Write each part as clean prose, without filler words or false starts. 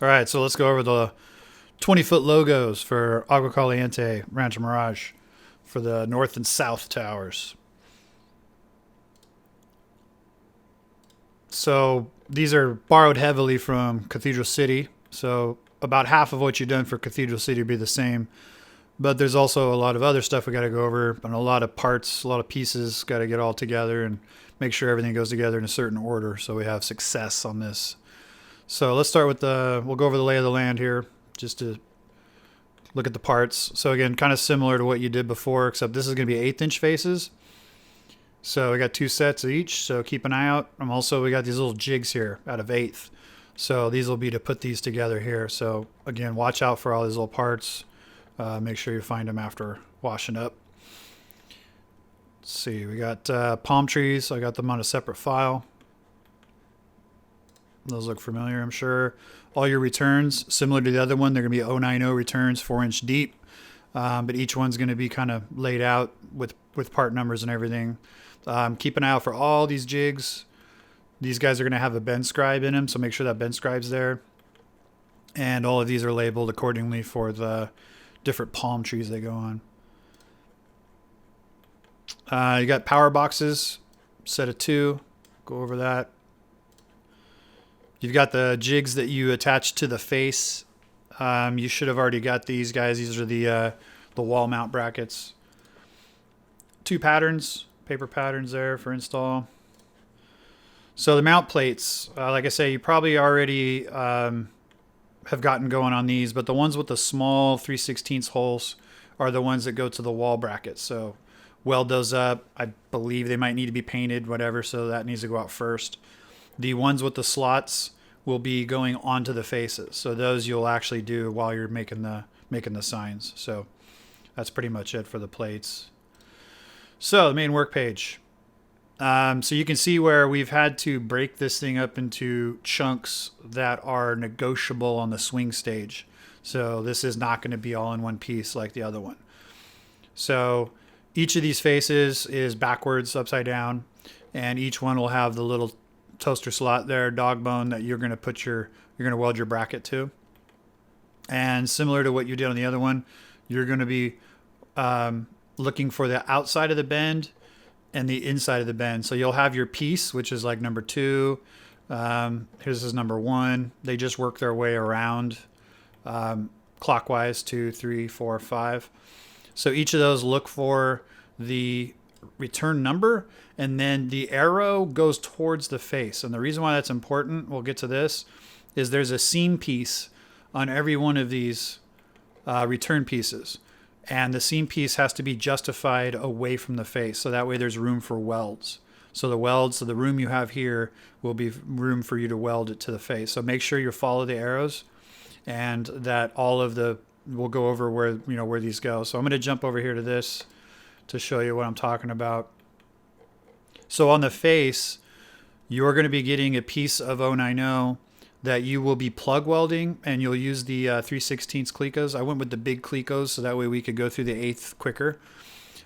All right, so let's go over the 20-foot logos for Agua Caliente, Rancho Mirage for the north and south towers. So these are borrowed heavily from Cathedral City. So about half of what you've done for Cathedral City would be the same. But there's also a lot of other stuff we got to go over, and a lot of parts, a lot of pieces got to get all together and make sure everything goes together in a certain order so we have success on this. So let's start with we'll go over the lay of the land here just to look at the parts. So again, kind of similar to what you did before, except this is going to be 1/8 faces. So we got 2 sets of each, so keep an eye out. And also we got these little jigs here out of 1/8. So these will be to put these together here. So again, watch out for all these little parts. Make sure you find them after washing up. Let's see, we got palm trees. I got them on a separate file. Those look familiar, I'm sure. All your returns, similar to the other one, they're going to be 090 returns, 4-inch deep. But each one's going to be kind of laid out with part numbers and everything. Keep an eye out for all these jigs. These guys are going to have a bend scribe in them, so make sure that bend scribe's there. And all of these are labeled accordingly for the different palm trees they go on. You got power boxes, set of 2. Go over that. You've got the jigs that you attach to the face. You should have already got these guys. These are the wall mount brackets. 2 patterns, paper patterns there for install. So the mount plates, like I say, you probably already have gotten going on these, but the ones with the small 3/16 holes are the ones that go to the wall brackets. So weld those up. I believe they might need to be painted, whatever, so that needs to go out first. The ones with the slots will be going onto the faces. So those you'll actually do while you're making the signs. So that's pretty much it for the plates. So the main work page. So you can see where we've had to break this thing up into chunks that are negotiable on the swing stage. So this is not going to be all in one piece like the other one. So each of these faces is backwards, upside down, and each one will have the little toaster slot there, dog bone, that you're going to weld your bracket to. And similar to what you did on the other one, you're going to be looking for the outside of the bend and the inside of the bend. So you'll have your piece, which is like number 2. Here's is number 1. They just work their way around clockwise, 2, 3, 4, 5. So each of those look for the return number, and then the arrow goes towards the face. And the reason why that's important, we'll get to this, is there's a seam piece on every one of these return pieces. And the seam piece has to be justified away from the face, so that way there's room for welds. So the room you have here will be room for you to weld it to the face. So make sure you follow the arrows, and that we'll go over where these go. So I'm going to jump over here to this to show you what I'm talking about. So on the face, you're going to be getting a piece of 090 that you will be plug welding, and you'll use the 3/16 clecos. I went with the big clecos so that way we could go through the 1/8 quicker.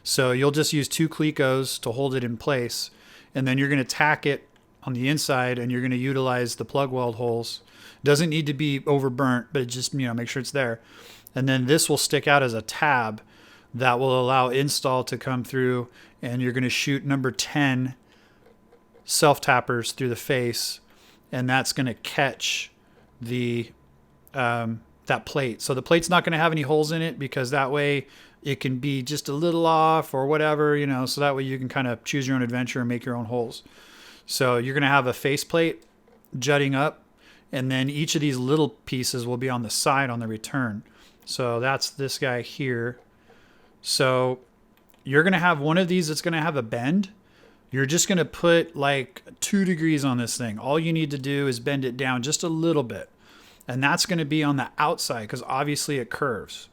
So you'll just use 2 clecos to hold it in place, and then you're going to tack it on the inside, and you're going to utilize the plug weld holes. Doesn't need to be overburnt, but just make sure it's there. And then this will stick out as a tab that will allow install to come through, and you're going to shoot number 10 self-tappers through the face, and that's going to catch the that plate. So the plate's not going to have any holes in it, because that way it can be just a little off or whatever, so that way you can kind of choose your own adventure and make your own holes. So you're going to have a face plate jutting up, and then each of these little pieces will be on the side on the return. So that's this guy here. So you're going to have one of these that's going to have a bend. You're just going to put like 2 degrees on this thing. All you need to do is bend it down just a little bit. And that's going to be on the outside, because obviously it curves.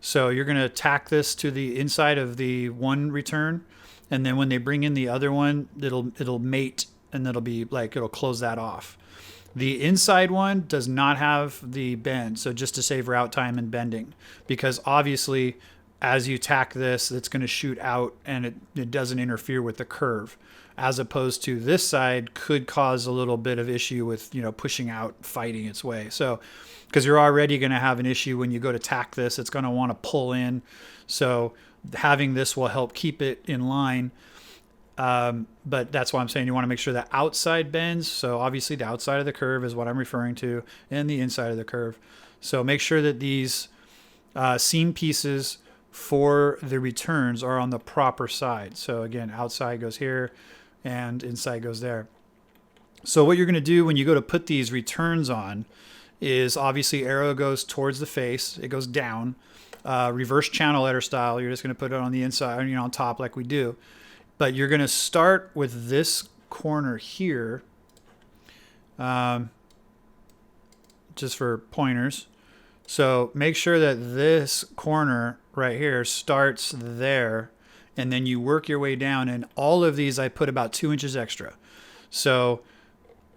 So you're going to tack this to the inside of the one return. And then when they bring in the other one, it'll mate, and it'll close that off. The inside one does not have the bend, so just to save route time and bending, because obviously as you tack this, it's going to shoot out and it doesn't interfere with the curve, as opposed to this side could cause a little bit of issue with, pushing out, fighting its way. So, because you're already going to have an issue when you go to tack this, it's going to want to pull in. So having this will help keep it in line. But that's why I'm saying you want to make sure the outside bends. So obviously the outside of the curve is what I'm referring to, and the inside of the curve. So make sure that these seam pieces for the returns are on the proper side. So again, outside goes here and inside goes there. So what you're going to do when you go to put these returns on is obviously arrow goes towards the face. It goes down. Reverse channel letter style. You're just going to put it on the inside, on top like we do. But you're going to start with this corner here, just for pointers. So make sure that this corner right here starts there, and then you work your way down. And all of these I put about 2 inches extra. So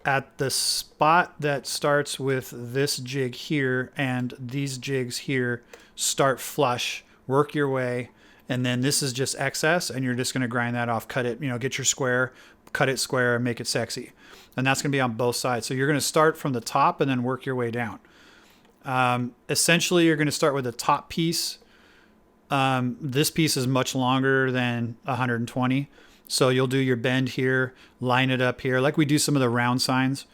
at the spot that starts with this jig here and these jigs here, start flush, work your way, and then this is just excess, and you're just going to grind that off, cut it, get your square, cut it square, and make it sexy. And that's going to be on both sides. So you're going to start from the top and then work your way down. Essentially, you're going to start with the top piece. This piece is much longer than 120. So you'll do your bend here, line it up here, like we do some of the round signs.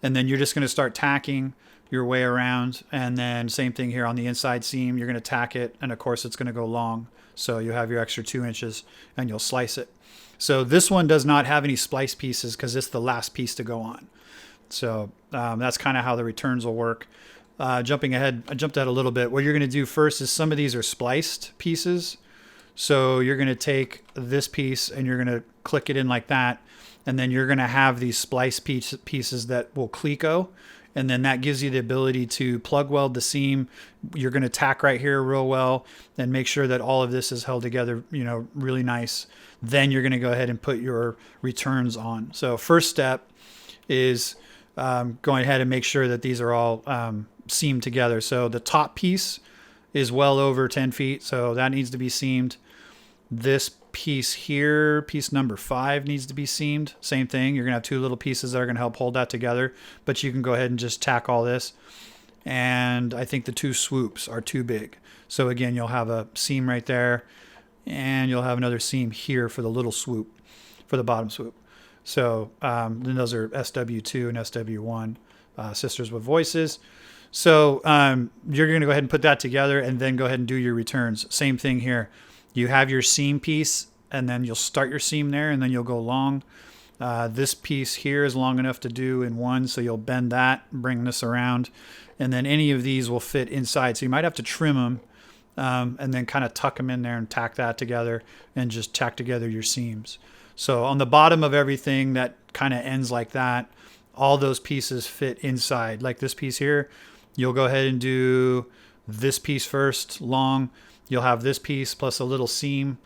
And then you're just going to start tacking your way around. And then same thing here on the inside seam, you're going to tack it. And of course, it's going to go long. So you have your extra 2 inches and you'll slice it. So this one does not have any splice pieces because it's the last piece to go on. So that's kind of how the returns will work. Jumping ahead, I jumped ahead a little bit. What you're going to do first is some of these are spliced pieces. So you're going to take this piece and you're going to click it in like that. And then you're going to have these splice pieces that will cleco. And then that gives you the ability to plug weld the seam. You're going to tack right here real well and make sure that all of this is held together, really nice. Then you're going to go ahead and put your returns on. So first step is going ahead and make sure that these are all seamed together. So the top piece is well over 10 feet. So that needs to be seamed. This piece here, piece number 5, needs to be seamed. Same thing. You're going to have 2 little pieces that are going to help hold that together, but you can go ahead and just tack all this. And I think the 2 swoops are too big. So again, you'll have a seam right there, and you'll have another seam here for the little swoop, for the bottom swoop. So then those are SW2 and SW1, sisters with voices. So you're going to go ahead and put that together and then go ahead and do your returns. Same thing here. You have your seam piece, and then you'll start your seam there, and then you'll go long. This piece here is long enough to do in one, so you'll bend that, bring this around, and then any of these will fit inside. So you might have to trim them and then kind of tuck them in there and tack that together and just tack together your seams. So on the bottom of everything that kind of ends like that, all those pieces fit inside. Like this piece here, you'll go ahead and do this piece first, long. You'll have this piece plus a little seam,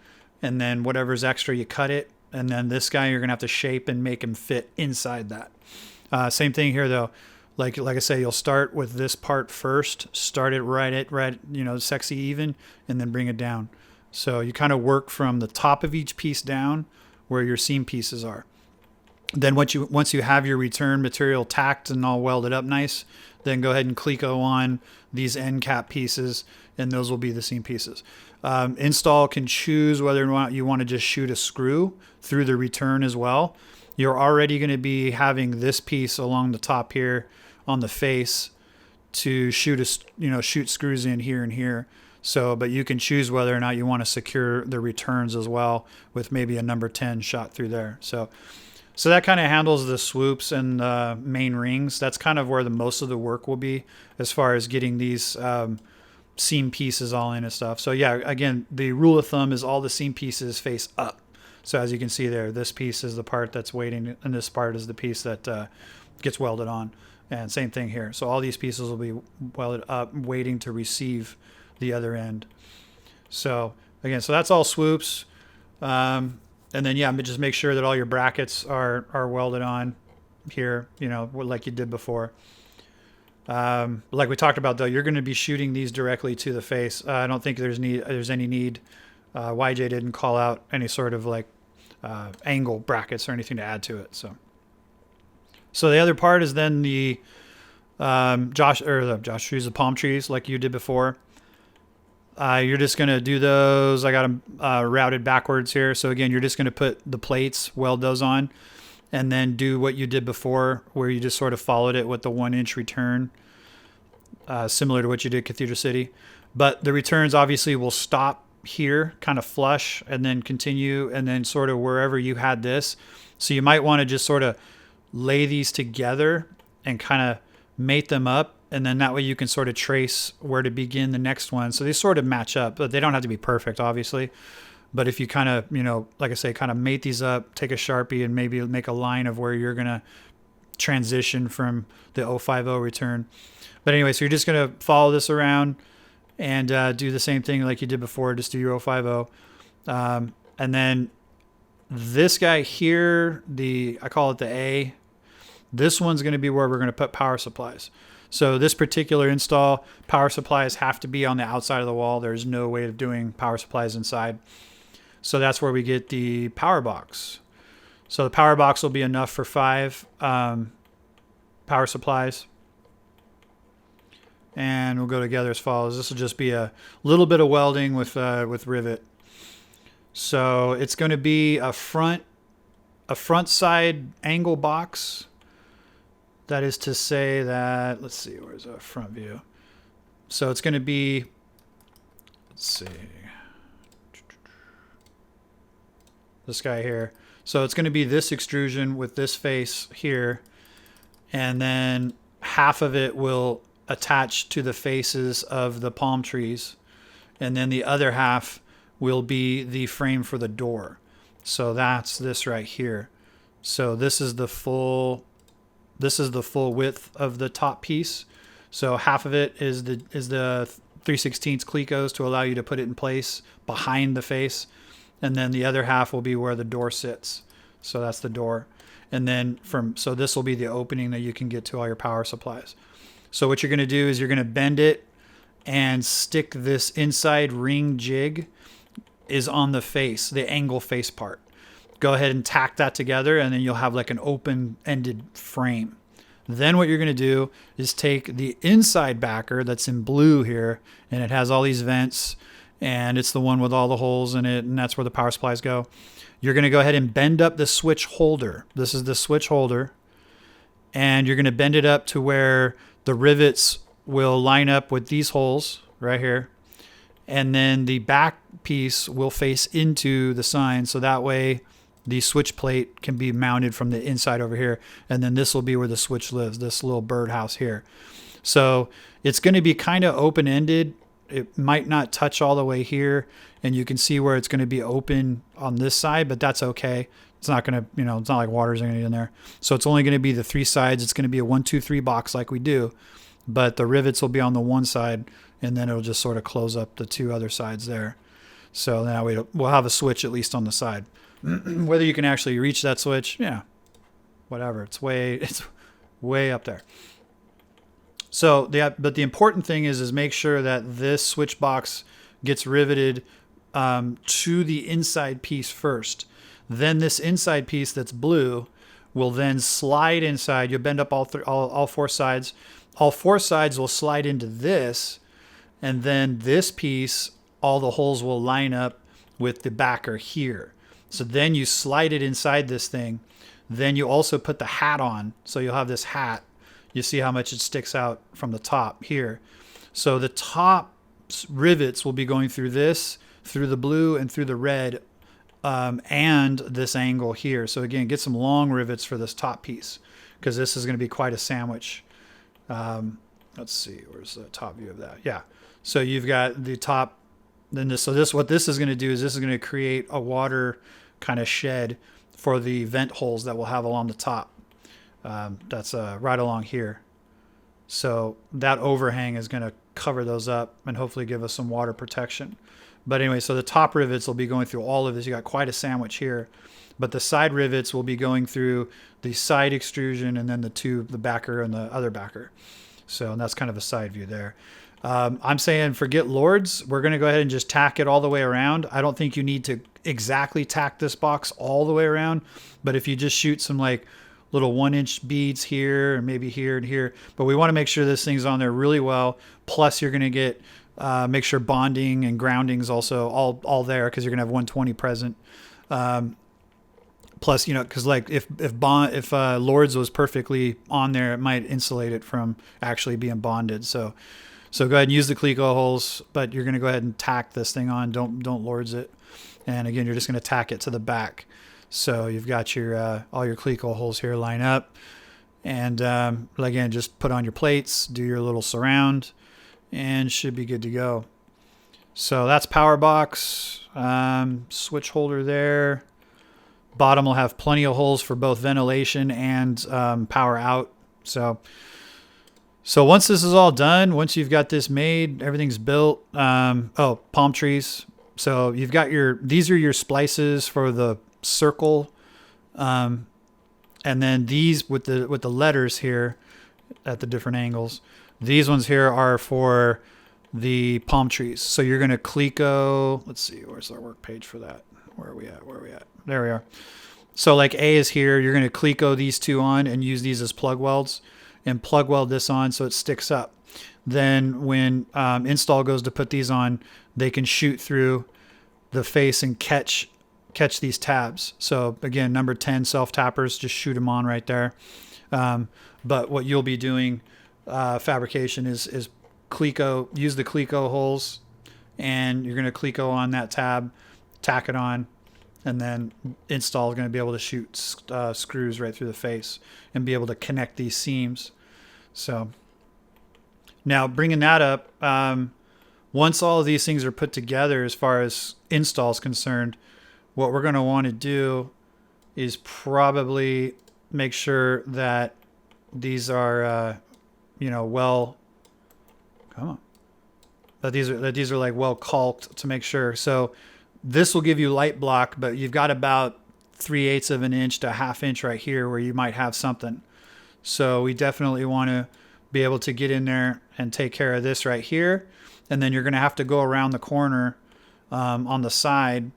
and then whatever's extra, you cut it. And then this guy, you're going to have to shape and make him fit inside that. Same thing here, though. Like I say, you'll start with this part first, start it right, sexy even, and then bring it down. So you kind of work from the top of each piece down where your seam pieces are. Then once you have your return material tacked and all welded up nice, then go ahead and cleco on these end cap pieces, and those will be the seam pieces. Install can choose whether or not you want to just shoot a screw through the return as well. You're already going to be having this piece along the top here on the face to shoot screws in here and here. So, but you can choose whether or not you want to secure the returns as well with maybe a number 10 shot through there. So that kind of handles the swoops and main rings. That's kind of where the most of the work will be as far as getting these seam pieces all in and stuff. So yeah, again, the rule of thumb is all the seam pieces face up. So as you can see there, this piece is the part that's waiting, and this part is the piece that gets welded on. And same thing here. So all these pieces will be welded up, waiting to receive the other end. So again, so that's all swoops. And then, yeah, just make sure that all your brackets are welded on here, like you did before. Like we talked about, though, you're going to be shooting these directly to the face. I don't think there's any need. YJ didn't call out any sort of like angle brackets or anything to add to it. So the other part is then the Josh use the palm trees like you did before. You're just going to do those. I got them routed backwards here. So again, you're just going to put the plates, weld those on, and then do what you did before, where you just sort of followed it with the 1 inch return, similar to what you did Cathedral City. But the returns obviously will stop here, kind of flush, and then continue, and then sort of wherever you had this. So you might want to just sort of lay these together and kind of mate them up, and then that way you can sort of trace where to begin the next one. So they sort of match up, but they don't have to be perfect, obviously. But if you kind of, like I say, kind of mate these up, take a Sharpie and maybe make a line of where you're going to transition from the 050 return. But anyway, so you're just going to follow this around and do the same thing like you did before. Just do your 050. And then this guy here, I call it the A. This one's going to be where we're going to put power supplies. So this particular install, power supplies have to be on the outside of the wall. There's no way of doing power supplies inside. So that's where we get the power box. So the power box will be enough for 5 power supplies. And we'll go together as follows. This will just be a little bit of welding with rivet. So it's going to be a front side angle box. That is to say that, let's see, where's a front view? So it's going to be, let's see, this guy here. So it's going to be this extrusion with this face here, and then half of it will attach to the faces of the palm trees, and then the other half will be the frame for the door. So that's this right here. So this is the full width of the top piece. So half of it is the 3/16 clecos to allow you to put it in place behind the face, and then the other half will be where the door sits. So that's the door. And then so this will be the opening that you can get to all your power supplies. So what you're going to do is you're going to bend it and stick this inside ring jig is on the face, the angle face part. Go ahead and tack that together, and then you'll have like an open-ended frame. Then what you're going to do is take the inside backer that's in blue here, and it has all these vents, and it's the one with all the holes in it, and that's where the power supplies go. You're going to go ahead and bend up the switch holder. This is the switch holder, and you're going to bend it up to where the rivets will line up with these holes right here, and then the back piece will face into the sign, so that way the switch plate can be mounted from the inside over here, and then this will be where the switch lives, this little birdhouse here. So it's going to be kind of open-ended. It might not touch all the way here, and you can see where it's going to be open on this side, but that's okay. It's not going to, it's not like water's going to get in there. So it's only going to be the 3 sides. It's going to be a 1, 2, 3 box like we do, but the rivets will be on the one side, and then it'll just sort of close up the 2 other sides there. So now we'll have a switch at least on the side. Whether you can actually reach that switch, yeah, whatever. It's way up there. So but the important thing is make sure that this switch box gets riveted to the inside piece first. Then this inside piece that's blue will then slide inside. You'll bend up all 4 sides. All 4 sides will slide into this, and then this piece, all the holes will line up with the backer here. So then you slide it inside this thing. Then you also put the hat on. So you'll have this hat. You see how much it sticks out from the top here. So the top rivets will be going through this, through the blue, and through the red, and this angle here. So again, get some long rivets for this top piece, because this is going to be quite a sandwich. Let's see, where's the top view of that? Yeah. So you've got the top. Then what this is going to do is this is going to create a water kind of shed for the vent holes that we'll have along the top. That's right along here. So that overhang is going to cover those up and hopefully give us some water protection. But anyway, so the top rivets will be going through all of this. You got quite a sandwich here, but the side rivets will be going through the side extrusion and then the backer and the other backer. So, and that's kind of a side view there. I'm saying forget Lords. We're going to go ahead and just tack it all the way around. I don't think you need to exactly tack this box all the way around, but if you just shoot some like little 1-inch beads here and maybe here and here, but we want to make sure this thing's on there really well. Plus you're going to get, make sure bonding and grounding is also all there, because you're going to have 120 present. Plus, you know, because like if Lords was perfectly on there, it might insulate it from actually being bonded. So go ahead and use the Cleco holes, but you're going to go ahead and tack this thing on. Don't Lords it. And again, you're just going to tack it to the back. So you've got your all your Cleco holes here line up. And again, just put on your plates, do your little surround, and should be good to go. So that's power box, switch holder there. Bottom will have plenty of holes for both ventilation and power out. So once this is all done, once you've got this made, everything's built. Palm trees. So you've got these are your splices for the circle. And then these with the letters here at the different angles. These ones here are for the palm trees. So you're going to Cleco. Let's see, where's our work page for that? Where are we at? There we are. So like A is here. You're going to Cleco these two on and use these as plug welds, and plug weld this on so it sticks up. Then when install goes to put these on, they can shoot through the face and catch these tabs. So again, number 10 self tappers, just shoot them on right there. But what you'll be doing fabrication is Cleco, use the Cleco holes, and you're going to Cleco on that tab, tack it on, and then install is going to be able to shoot screws right through the face and be able to connect these seams. So now bringing that up, once all of these things are put together as far as install is concerned, what we're going to want to do is probably make sure that these are, that these are like well caulked to make sure. So this will give you light block, but you've got about 3/8 of an inch to 1/2 inch right here where you might have something. So we definitely want to be able to get in there and take care of this right here. And then you're going to have to go around the corner on the side,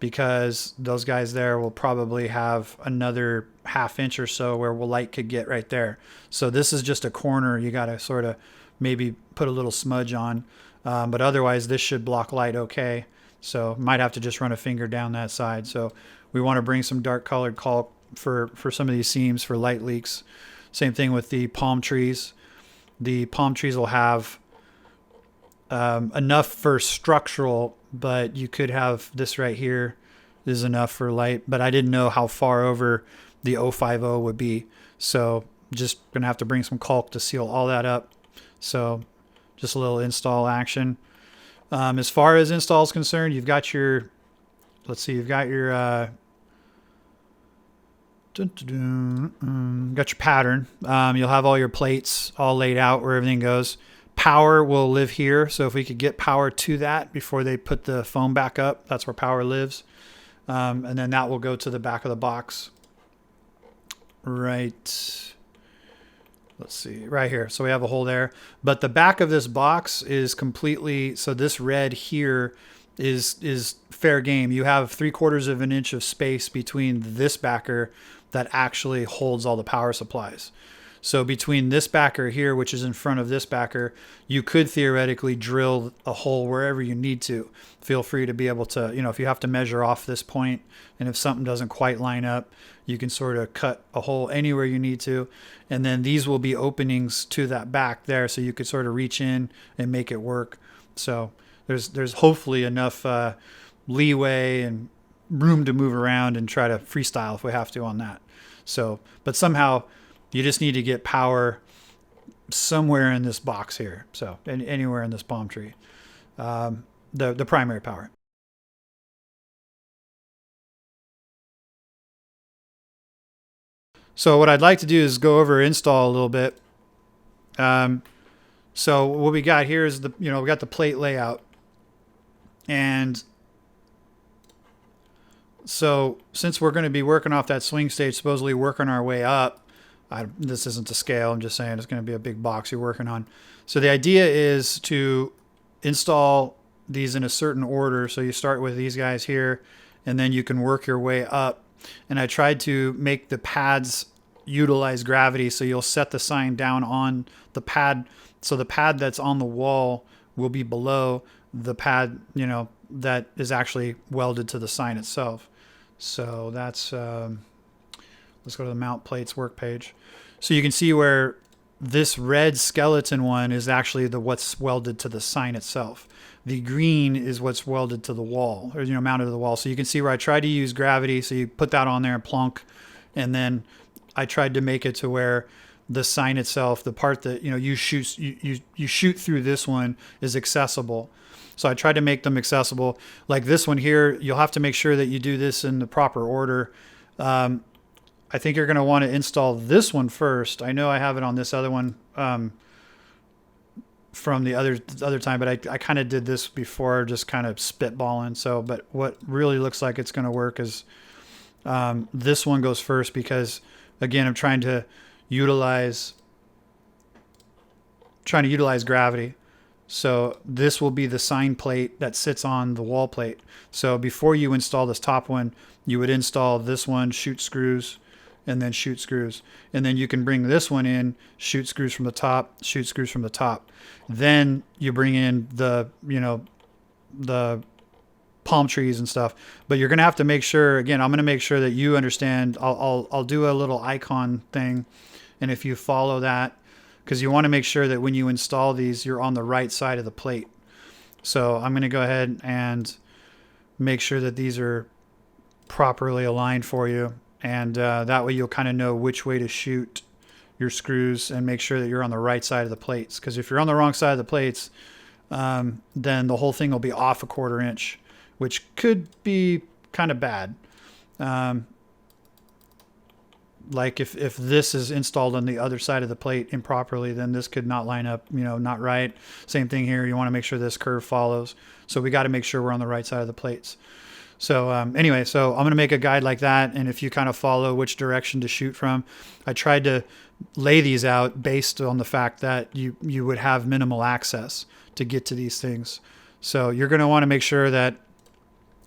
because those guys there will probably have another 1/2 inch or so where light could get right there. So this is just a corner you got to sort of maybe put a little smudge on. But otherwise this should block light okay. So might have to just run a finger down that side. So we want to bring some dark colored caulk for some of these seams for light leaks. Same thing with the palm trees. The palm trees will have enough for structural, but you could have this right here is enough for light, but I didn't know how far over the 050 would be. So just going to have to bring some caulk to seal all that up. So just a little install action. As far as install is concerned, you've got your, got your pattern. You'll have all your plates all laid out where everything goes. Power will live here. So if we could get power to that before they put the foam back up, that's where power lives. And then that will go to the back of the box. Right. Let's see, right here. So we have a hole there, but the back of this box is completely, so this red here is fair game. You have 3/4 of an inch of space between this backer that actually holds all the power supplies. So between this backer here, which is in front of this backer, you could theoretically drill a hole wherever you need to. Feel free to be able to, if you have to measure off this point, and if something doesn't quite line up, you can sort of cut a hole anywhere you need to. And then these will be openings to that back there, so you could sort of reach in and make it work. So there's hopefully enough leeway and room to move around and try to freestyle if we have to on that. So, but somehow you just need to get power somewhere in this box here. So anywhere in this palm tree, the primary power. So what I'd like to do is go over install a little bit. So what we got here is we got the plate layout. And so since we're going to be working off that swing stage, supposedly working our way up, This isn't to scale. I'm just saying it's going to be a big box you're working on. So the idea is to install these in a certain order. So you start with these guys here, and then you can work your way up. And I tried to make the pads utilize gravity. So you'll set the sign down on the pad. So the pad that's on the wall will be below the pad, that is actually welded to the sign itself. So that's, let's go to the mount plates work page. So you can see where this red skeleton one is actually what's welded to the sign itself. The green is what's welded to the wall, or mounted to the wall. So you can see where I tried to use gravity. So you put that on there and plonk, and then I tried to make it to where the sign itself, the part that you shoot through this one, is accessible. So I tried to make them accessible. Like this one here, you'll have to make sure that you do this in the proper order. I think you're going to want to install this one first. I know I have it on this other one from the other time, but I kind of did this before, just kind of spitballing. So, but what really looks like it's going to work is this one goes first because, again, I'm trying to utilize gravity. So this will be the sign plate that sits on the wall plate. So before you install this top one, you would install this one, shoot screws, and then shoot screws. And then you can bring this one in, shoot screws from the top, shoot screws from the top. Then you bring in the palm trees and stuff. But you're going to have to make sure, again, I'm going to make sure that you understand. I'll do a little icon thing. And if you follow that, because you want to make sure that when you install these, you're on the right side of the plate. So I'm going to go ahead and make sure that these are properly aligned for you. And that way you'll kind of know which way to shoot your screws and make sure that you're on the right side of the plates. Because if you're on the wrong side of the plates, then the whole thing will be off a 1/4 inch, which could be kind of bad. Like if this is installed on the other side of the plate improperly, then this could not line up, not right. Same thing here. You want to make sure this curve follows. So we got to make sure we're on the right side of the plates. So anyway, so I'm going to make a guide like that. And if you kind of follow which direction to shoot from, I tried to lay these out based on the fact that you would have minimal access to get to these things. So you're going to want to make sure that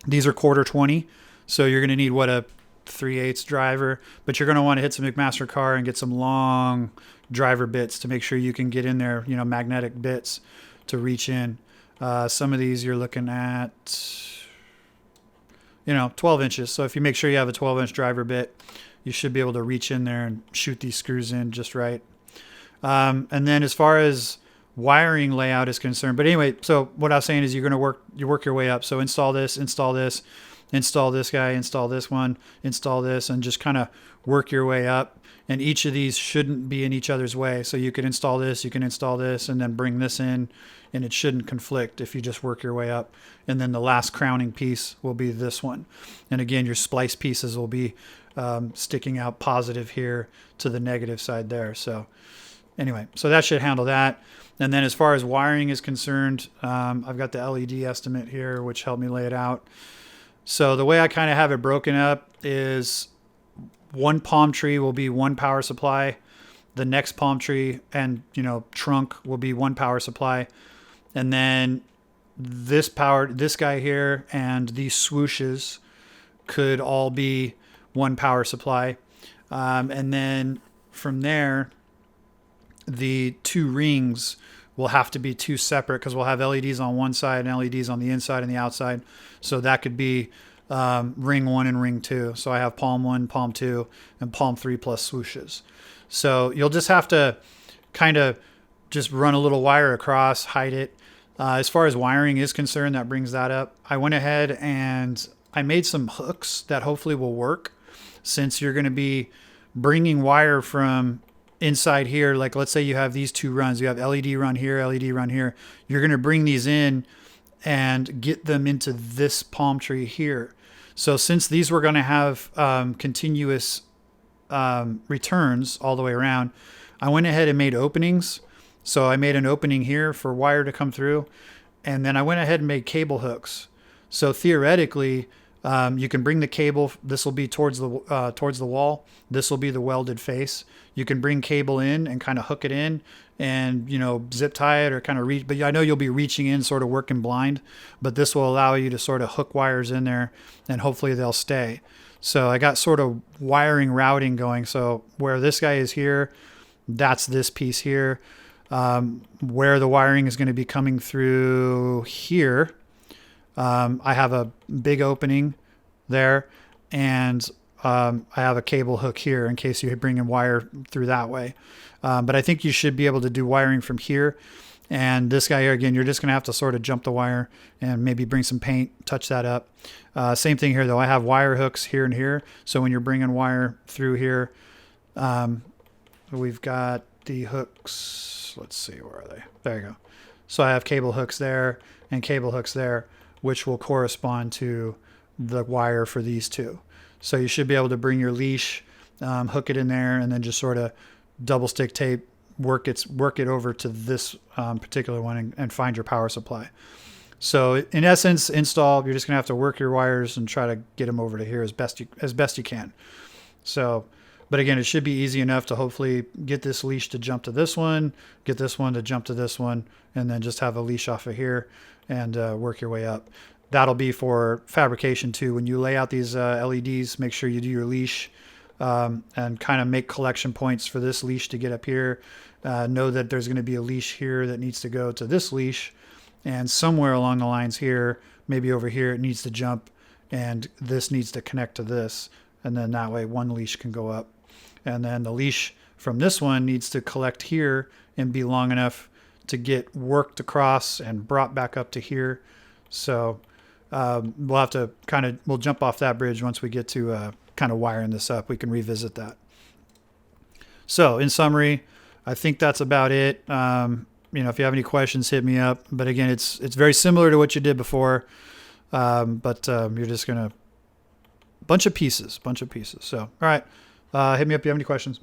these are 1/4-20. So you're going to need a 3/8 driver, but you're going to want to hit some McMaster car and get some long driver bits to make sure you can get in there, magnetic bits to reach in. Some of these you're looking at, 12 inches. So if you make sure you have a 12-inch driver bit, you should be able to reach in there and shoot these screws in just right. And then as far as wiring layout is concerned, but anyway, so what I was saying is you're going to work your way up. So install this guy, install this one, install this, and just kind of work your way up. And each of these shouldn't be in each other's way. So you can install this, and then bring this in, and it shouldn't conflict if you just work your way up. And then the last crowning piece will be this one. And again, your splice pieces will be sticking out positive here to the negative side there. So anyway, so that should handle that. And then as far as wiring is concerned, I've got the LED estimate here, which helped me lay it out. So the way I kind of have it broken up is one palm tree will be one power supply. The next palm tree and, trunk will be one power supply. And then this guy here and these swooshes could all be one power supply. And then from there, the two rings will have to be two separate because we'll have LEDs on one side and LEDs on the inside and the outside. So that could be ring 1 and ring 2. So I have palm 1, palm 2, and palm 3 plus swooshes. So you'll just have to kind of just run a little wire across, hide it. As far as wiring is concerned, that brings that up. I went ahead and I made some hooks that hopefully will work since you're going to be bringing wire from inside here. Like let's say you have these two runs. You have LED run here, LED run here. You're going to bring these in and get them into this palm tree here. So since these were going to have continuous returns all the way around, I went ahead and made openings. So I made an opening here for wire to come through. And then I went ahead and made cable hooks. So theoretically, You can bring the cable. This will be towards the wall. This will be the welded face. You can bring cable in and kind of hook it in, and zip tie it or kind of reach. But I know you'll be reaching in, sort of working blind. But this will allow you to sort of hook wires in there, and hopefully they'll stay. So I got sort of wiring routing going. So where this guy is here, that's this piece here. Where the wiring is going to be coming through here. I have a big opening there, and I have a cable hook here in case you bring in wire through that way. But I think you should be able to do wiring from here. And this guy here, again, you're just going to have to sort of jump the wire and maybe bring some paint, touch that up. Same thing here, though. I have wire hooks here and here. So when you're bringing wire through here, we've got the hooks. Let's see, where are they? There you go. So I have cable hooks there and cable hooks there, which will correspond to the wire for these two. So you should be able to bring your leash, hook it in there, and then just sort of double stick tape, work it over to this particular one and find your power supply. So in essence, install, you're just gonna have to work your wires and try to get them over to here as best you can. So, but again, it should be easy enough to hopefully get this leash to jump to this one, get this one to jump to this one, and then just have a leash off of here and work your way up. That'll be for fabrication too. When you lay out these LEDs, make sure you do your leash and kind of make collection points for this leash to get up here. Know that there's going to be a leash here that needs to go to this leash, and somewhere along the lines here, maybe over here, it needs to jump, and this needs to connect to this, and then that way one leash can go up. And then the leash from this one needs to collect here and be long enough to get worked across and brought back up to here. So we'll have to we'll jump off that bridge once we get to kind of wiring this up. We can revisit that. So in summary, I think that's about it. If you have any questions, hit me up. But again, it's very similar to what you did before, but you're just gonna bunch of pieces. So all right, hit me up if you have any questions.